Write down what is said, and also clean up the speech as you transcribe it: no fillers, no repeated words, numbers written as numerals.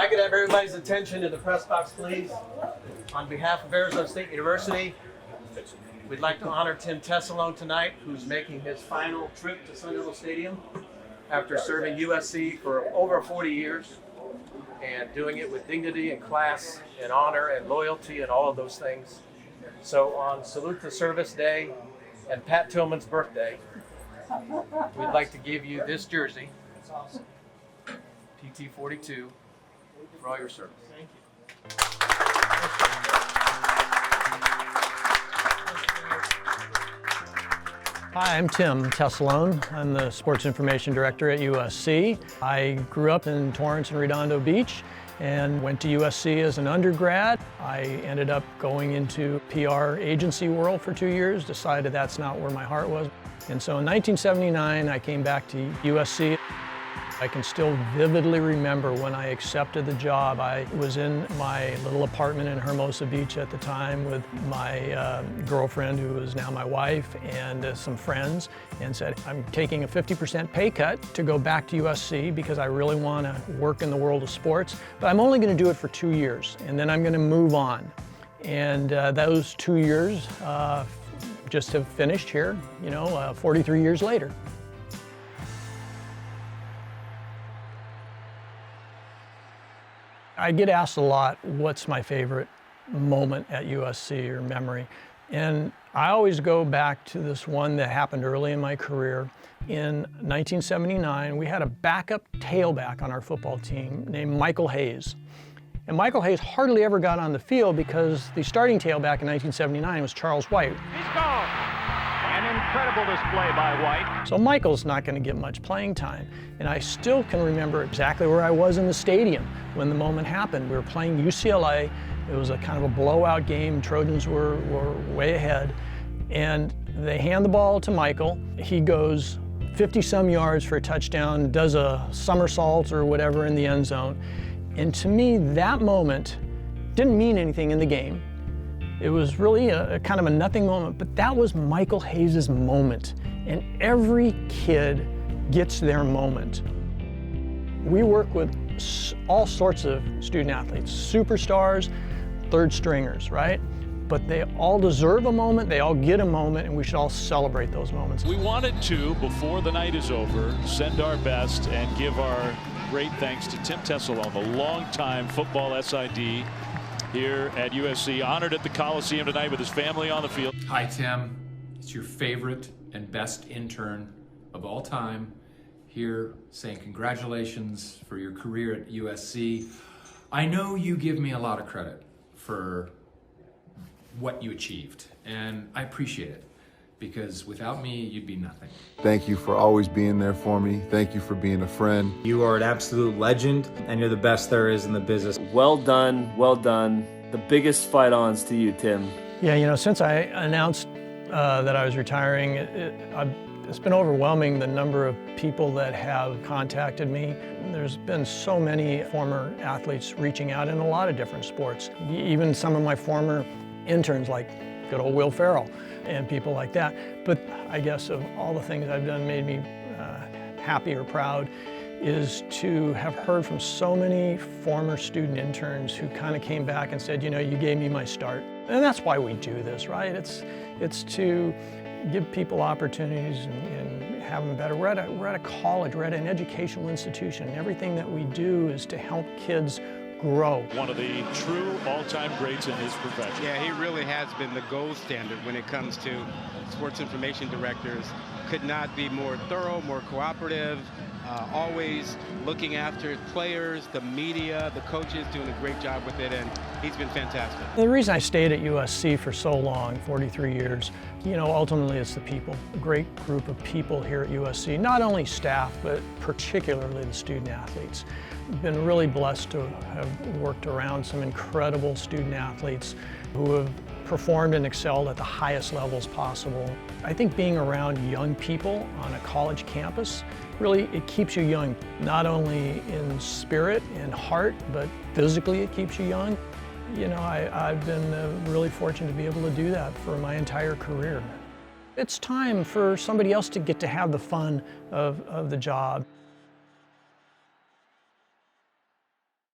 I could have everybody's attention in the press box, please. On behalf of Arizona State University, we'd like to honor Tim Tessalone tonight, who's making his final trip to Sun Devil Stadium after serving USC for over 40 years and doing it with dignity and class and honor and loyalty and all of those things. So on Salute to Service Day and Pat Tillman's birthday, we'd like to give you this jersey, PT 42, for all your service. Thank you. Hi, I'm Tim Tessalone. I'm the Sports Information Director at USC. I grew up in Torrance and Redondo Beach and went to USC as an undergrad. I ended up going into PR agency world for 2 years, decided that's not where my heart was. And so in 1979, I came back to USC. I can still vividly remember when I accepted the job. I was in my little apartment in Hermosa Beach at the time with my girlfriend, who is now my wife, and some friends, and said, I'm taking a 50% pay cut to go back to USC because I really want to work in the world of sports, but I'm only going to do it for 2 years, and then I'm going to move on. And those 2 years just have finished here, 43 years later. I get asked a lot, what's my favorite moment at USC or memory? And I always go back to this one that happened early in my career. In 1979, we had a backup tailback on our football team named Michael Hayes. And Michael Hayes hardly ever got on the field because the starting tailback in 1979 was Charles White. He's gone. An incredible display by White. So Michael's not going to get much playing time. And I still can remember exactly where I was in the stadium when the moment happened. We were playing UCLA. It was a kind of a blowout game. Trojans were way ahead. And they hand the ball to Michael. He goes 50-some yards for a touchdown, does a somersault or whatever in the end zone. And to me, that moment didn't mean anything in the game. It was really a kind of a nothing moment, but that was Michael Hayes' moment. And every kid gets their moment. We work with all sorts of student athletes, superstars, third stringers, right? But they all deserve a moment, they all get a moment, and we should all celebrate those moments. We wanted to, before the night is over, send our best and give our great thanks to Tim Tessalone, the longtime football SID here at USC, honored at the Coliseum tonight with his family on the field. Hi, Tim. It's your favorite and best intern of all time here saying congratulations for your career at USC. I know you give me a lot of credit for what you achieved, and I appreciate it because without me, you'd be nothing. Thank you for always being there for me. Thank you for being a friend. You are an absolute legend, and you're the best there is in the business. Well done, well done. The biggest fight-ons to you, Tim. Yeah, since I announced that I was retiring, it's been overwhelming the number of people that have contacted me. There's been so many former athletes reaching out in a lot of different sports. Even some of my former interns, like good old Will Ferrell and people like that. But I guess of all the things I've done made me happy or proud is to have heard from so many former student interns who kind of came back and said, you gave me my start. And that's why we do this, right? It's to give people opportunities and have them better. We're at a college, we're at an educational institution. Everything that we do is to help kids grow. One of the true all-time greats in his profession. Yeah, he really has been the gold standard when it comes to sports information directors. Could not be more thorough, more cooperative, always looking after players, the media, the coaches, doing a great job with it, and he's been fantastic. The reason I stayed at USC for so long, 43 years, ultimately it's the people. A great group of people here at USC, not only staff, but particularly the student athletes. I've been really blessed to have worked around some incredible student athletes who have performed and excelled at the highest levels possible. I think being around young people on a college campus, really it keeps you young, not only in spirit and heart, but physically it keeps you young. I've been really fortunate to be able to do that for my entire career. It's time for somebody else to get to have the fun of the job.